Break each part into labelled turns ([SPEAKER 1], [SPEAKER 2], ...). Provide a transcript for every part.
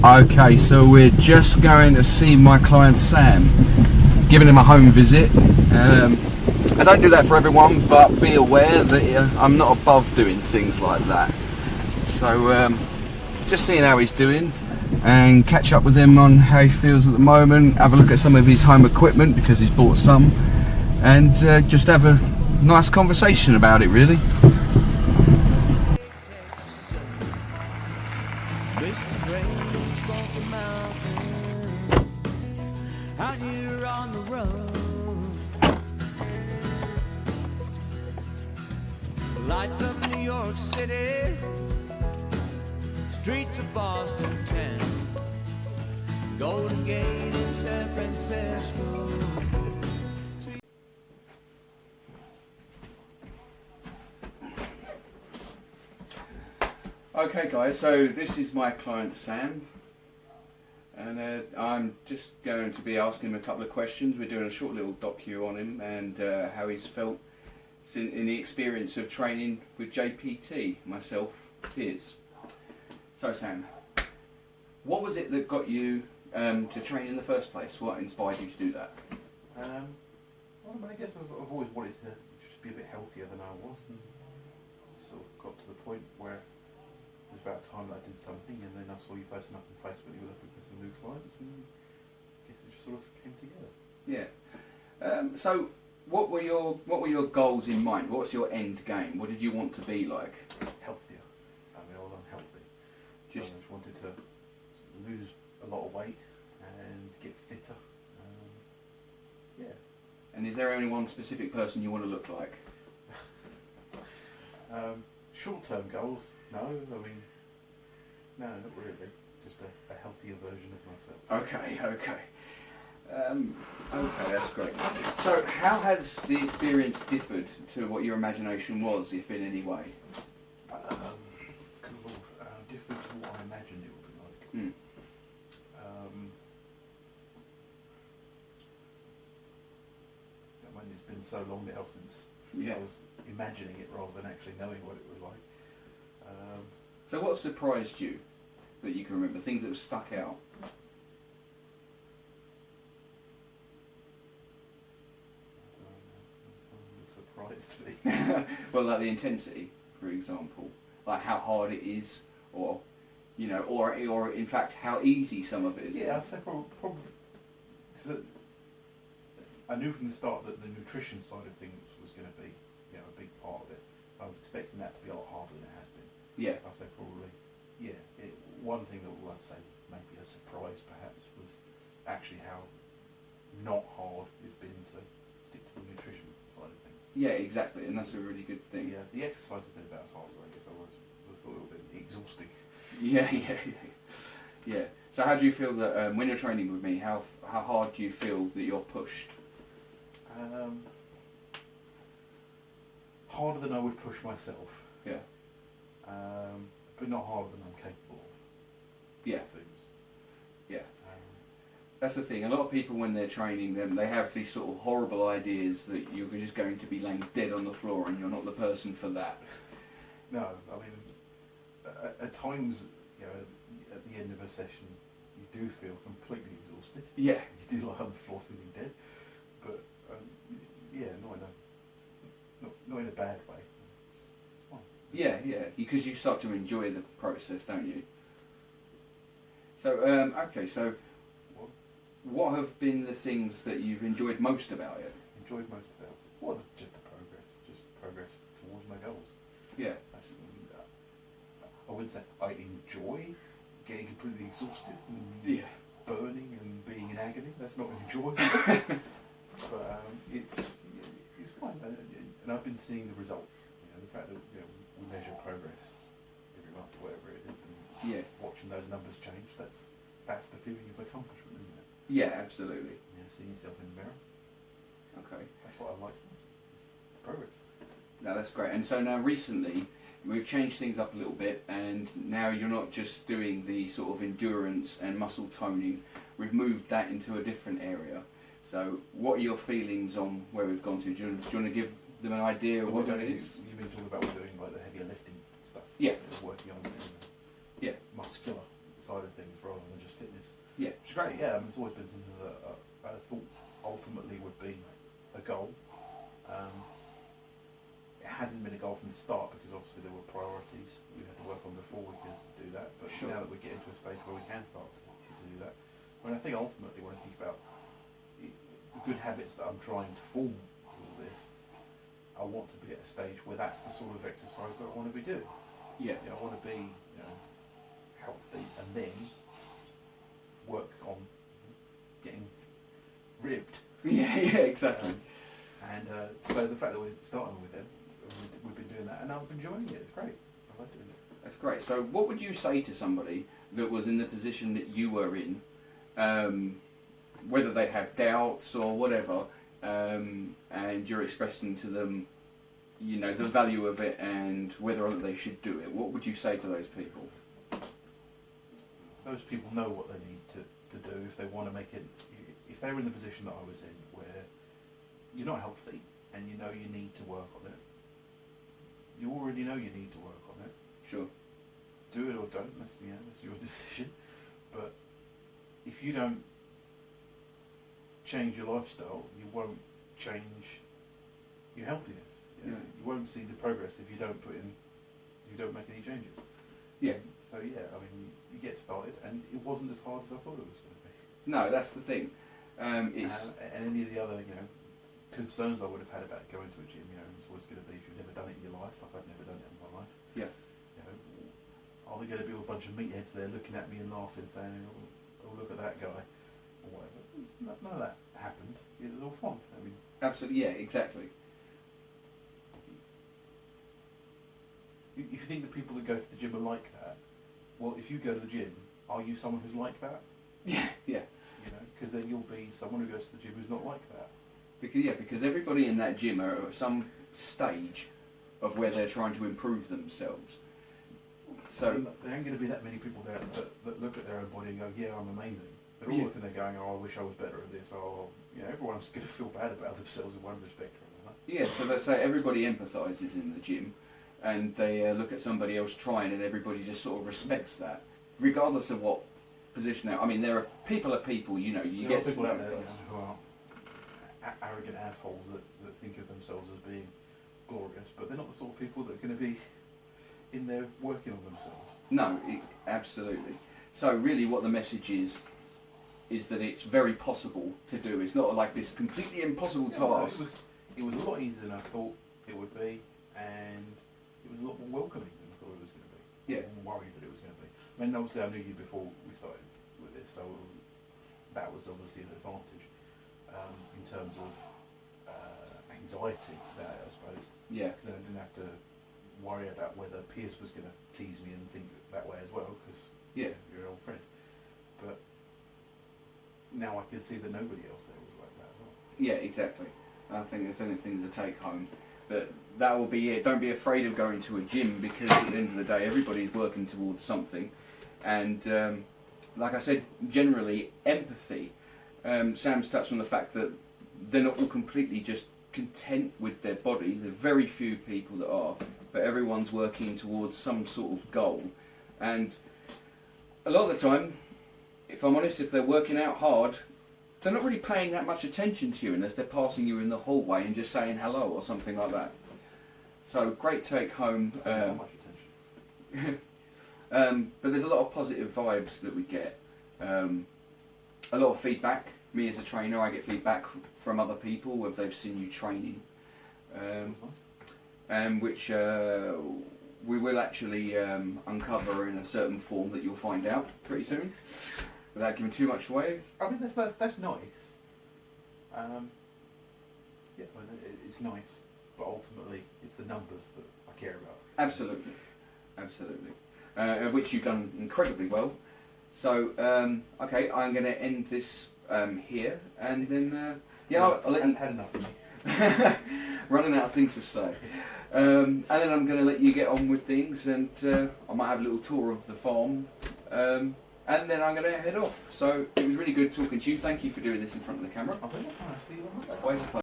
[SPEAKER 1] Okay, so we're just going to see my client Sam, giving him a home visit. I don't do that for everyone, but be aware that I'm not above doing things like that. So just seeing how he's doing and catch up with him on how he feels at the moment, have a look at some of his home equipment because he's bought some, and just have a nice conversation about it really.
[SPEAKER 2] Out here on the road, lights of New York City, streets of Boston town, Golden Gate in San Francisco.
[SPEAKER 1] Okay guys, so this is my client Sam, and I'm just going to be asking him a couple of questions. We're doing a short little docu on him and how he's felt in the experience of training with JPT, myself, his. So Sam, what was it that got you to train in the first place? What inspired you to do that?
[SPEAKER 3] Well, I guess I've always wanted to just be a bit healthier than I was, and sort of got to the point where it was about time that I did something, and then I saw you posting up on Facebook that you were looking for some new clients, and I guess it just sort of came together.
[SPEAKER 1] Yeah. So what were your goals in mind? What's your end game? What did you want to be like?
[SPEAKER 3] Healthier. I mean, I was unhealthy. So I
[SPEAKER 1] Just
[SPEAKER 3] just wanted to lose a lot of weight and get fitter. Yeah.
[SPEAKER 1] And is there only one specific person you want to look like?
[SPEAKER 3] Short-term goals? No, I mean, no, not really. Just a healthier version of myself.
[SPEAKER 1] Okay, okay. Okay, that's great. So how has the experience differed to what your imagination was, if in any way?
[SPEAKER 3] Good Lord, different to what I imagined it would be like.
[SPEAKER 1] Mm.
[SPEAKER 3] I mean, it's been so long now since
[SPEAKER 1] Yeah.
[SPEAKER 3] I was imagining it rather than actually knowing what it was like.
[SPEAKER 1] So what surprised you that you can remember? Things that have stuck out?
[SPEAKER 3] Surprised me.
[SPEAKER 1] Well, like the intensity, for example, like how hard it is, or you know, or in fact how easy some of it is.
[SPEAKER 3] Yeah, I'd say probably because I knew from the start that the nutrition side of things was going to be, you know, a big part of it. I was expecting that to be a lot harder than it has been.
[SPEAKER 1] Yeah.
[SPEAKER 3] I'd say probably, yeah. One thing that I'd say maybe a surprise perhaps was actually how not hard it's been to stick to the nutrition side of things.
[SPEAKER 1] Yeah, exactly, and that's a really good thing.
[SPEAKER 3] Yeah, the exercise has been about as hard as I guess I was. I thought it would have been exhausting.
[SPEAKER 1] Yeah, yeah. So how do you feel that when you're training with me, how hard do you feel that you're pushed?
[SPEAKER 3] Harder than I would push myself.
[SPEAKER 1] Yeah.
[SPEAKER 3] But not harder than I'm capable of.
[SPEAKER 1] Yeah.
[SPEAKER 3] It seems.
[SPEAKER 1] Yeah. That's the thing. A lot of people, when they're training them, they have these sort of horrible ideas that you're just going to be laying dead on the floor, and you're not the person for that.
[SPEAKER 3] No, I mean, at times, you know, at the end of a session, you do feel completely exhausted.
[SPEAKER 1] Yeah.
[SPEAKER 3] You do lie on the floor feeling dead, but yeah, not in a bad way. It's fine.
[SPEAKER 1] Yeah, yeah. Because you start to enjoy the process, don't you? So, okay. So, what have been the things that you've enjoyed most about it?
[SPEAKER 3] Enjoyed most about it? Well, just progress towards my goals.
[SPEAKER 1] Yeah.
[SPEAKER 3] That's, I wouldn't say I enjoy getting completely exhausted and burning and being in agony. That's not enjoy. But it's fine, and I've been seeing the results. You know, the fact that, you know, we measure progress every month, whatever it is, and watching those numbers change. That's the feeling of accomplishment, isn't it?
[SPEAKER 1] Yeah, absolutely.
[SPEAKER 3] You know, seeing yourself in the mirror.
[SPEAKER 1] Okay.
[SPEAKER 3] That's what I like most. It's the progress.
[SPEAKER 1] No, that's great. And so now recently, we've changed things up a little bit, and now you're not just doing the sort of endurance and muscle toning. We've moved that into a different area. So, what are your feelings on where we've gone to? Do you want to give them an idea of what that is?
[SPEAKER 3] You've been talking about we're doing like the heavier lifting stuff.
[SPEAKER 1] Yeah.
[SPEAKER 3] Working on
[SPEAKER 1] Yeah.
[SPEAKER 3] muscular side of things rather than just fitness.
[SPEAKER 1] Yeah.
[SPEAKER 3] Which is great, yeah. I mean, it's always been something that I thought ultimately would be a goal. It hasn't been a goal from the start because obviously there were priorities we had to work on before we could do that. But
[SPEAKER 1] Sure.
[SPEAKER 3] now that we're getting to a stage where we can start to do that, I mean, I think ultimately when I think about the good habits that I'm trying to form with all this, I want to be at a stage where that's the sort of exercise that I want to be doing.
[SPEAKER 1] Yeah.
[SPEAKER 3] I want to be, healthy and then work on getting ribbed.
[SPEAKER 1] Yeah, exactly.
[SPEAKER 3] And so the fact that we're starting with them, we've been doing that, and I've been enjoying it. It's great. I like doing it.
[SPEAKER 1] That's great. So what would you say to somebody that was in the position that you were in, whether they have doubts or whatever, and you're expressing to them, the value of it and whether or not they should do it? What would you say to those people?
[SPEAKER 3] Those people know what they need to do if they want to make it. If they're in the position that I was in, where you're not healthy and you know you need to work on it, you already know you need to work on it.
[SPEAKER 1] Sure.
[SPEAKER 3] Do it or don't. That's your decision. But if you don't change your lifestyle, you won't change your healthiness. You won't see the progress if you don't make any changes.
[SPEAKER 1] Yeah.
[SPEAKER 3] So yeah, I mean, you get started, and it wasn't as hard as I thought it was going to be.
[SPEAKER 1] No, that's the thing.
[SPEAKER 3] And any of the other, concerns I would have had about going to a gym, it's always going to be if you've never done it in your life, like I've never done it in my life.
[SPEAKER 1] Yeah.
[SPEAKER 3] Are there going to be a bunch of meatheads there looking at me and laughing, saying, "Oh, look at that guy," or whatever? None of that happened. It was all fun. I mean,
[SPEAKER 1] absolutely. Yeah. Exactly.
[SPEAKER 3] If you think the people that go to the gym are like that, well, if you go to the gym, are you someone who's like that?
[SPEAKER 1] Yeah. Yeah.
[SPEAKER 3] Because then you'll be someone who goes to the gym who's not like that.
[SPEAKER 1] Because everybody in that gym are at some stage of where they're trying to improve themselves. So
[SPEAKER 3] there ain't going to be that many people there that look at their own body and go, "Yeah, I'm amazing." They're all looking there going, "Oh, I wish I was better at this." Or everyone's going to feel bad about themselves in one respect or another.
[SPEAKER 1] yeah, so let's say everybody empathises in the gym, and they look at somebody else trying, and everybody just sort of respects that, regardless of what position they're. I mean, there are people. You
[SPEAKER 3] There
[SPEAKER 1] get
[SPEAKER 3] are people out there who are arrogant assholes that think of themselves as being glorious, but they're not the sort of people that are going to be in there working on themselves.
[SPEAKER 1] No, absolutely. So really what the message is that it's very possible to do. It's not like this completely impossible task.
[SPEAKER 3] It was a lot easier than I thought it would be, and it was a lot more welcoming than I thought it was going to be.
[SPEAKER 1] Yeah.
[SPEAKER 3] I wasn't worried that it was going to be. I mean, obviously I knew you before we started with this, so that was obviously an advantage in terms of anxiety, I suppose.
[SPEAKER 1] Yeah.
[SPEAKER 3] Because then I didn't have to worry about whether Piers was going to tease me and think that way as well, because you're an old friend. But now I can see that nobody else there was like that as well.
[SPEAKER 1] Yeah, exactly. I think if anything's a take home, but that will be it. Don't be afraid of going to a gym, because at the end of the day everybody's working towards something. And like I said, generally empathy. Sam's touched on the fact that they're not all completely just content with their body. There are very few people that are, but everyone's working towards some sort of goal. And a lot of the time, if I'm honest, if they're working out hard, they're not really paying that much attention to you unless they're passing you in the hallway and just saying hello or something like that. So great take home.
[SPEAKER 3] Not much attention.
[SPEAKER 1] But there's a lot of positive vibes that we get. A lot of feedback. Me as a trainer, I get feedback from other people whether they've seen you training, which we will actually uncover in a certain form that you'll find out pretty soon, without giving too much away.
[SPEAKER 3] I mean, that's nice. It's nice, but ultimately it's the numbers that I care about.
[SPEAKER 1] Absolutely. Of which you've done incredibly well. So, okay, I'm going to end this here, and then, I'll let you...
[SPEAKER 3] had enough of me.
[SPEAKER 1] Running out of things to say. And then I'm going to let you get on with things, and I might have a little tour of the farm, and then I'm going to head off. So, it was really good talking to you. Thank you for doing this in front of the camera.
[SPEAKER 3] I'll see you on Monday.
[SPEAKER 1] Always a pleasure.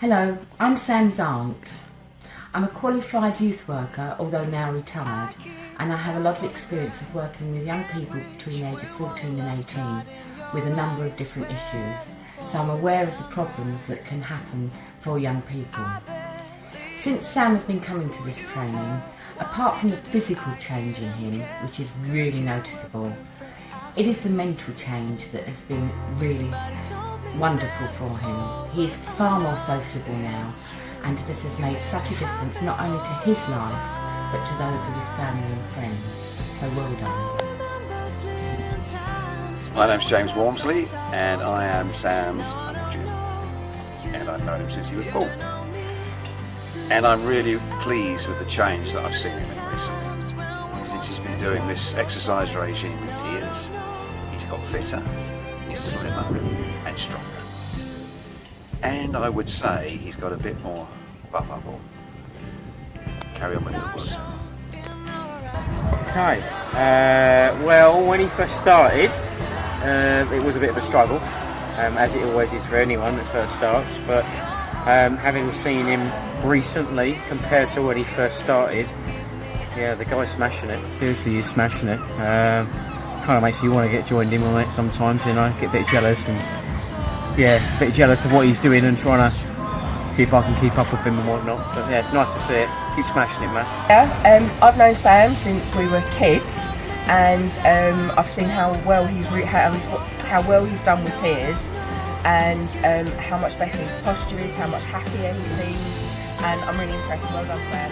[SPEAKER 4] Hello, I'm Sam's aunt. I'm a qualified youth worker, although now retired, and I have a lot of experience of working with young people between the age of 14 and 18 with a number of different issues, so I'm aware of the problems that can happen for young people. Since Sam has been coming to this training, apart from the physical change in him, which is really noticeable, it is the mental change that has been really wonderful for him. He is far more sociable now, and this has made such a difference not only to his life, but to those of his family and friends. So well done.
[SPEAKER 5] My name's James Walmsley, and I am Sam's Uncle, and I've known him since he was born. And I'm really pleased with the change that I've seen in him recently. Since he's been doing this exercise regime with Piers, he's got fitter, he's slimmer and stronger. And I would say he's got a bit more buff up on. Carry on with your words.
[SPEAKER 6] Okay, well, when he first started, it was a bit of a struggle, as it always is for anyone that first starts, but having seen him recently compared to when he first started, yeah, the guy's smashing it. Seriously, he's smashing it. Kind of makes you want to get joined in on it sometimes, you know, get a bit jealous, and yeah, a bit jealous of what he's doing and trying to see if I can keep up with him and whatnot. But yeah, it's nice to see it. Keep smashing it, man.
[SPEAKER 7] Yeah, I've known Sam since we were kids, and I've seen how well he's done with Piers, and how much better his posture is, how much happier he seems, and I'm really impressed. Well done, Sam.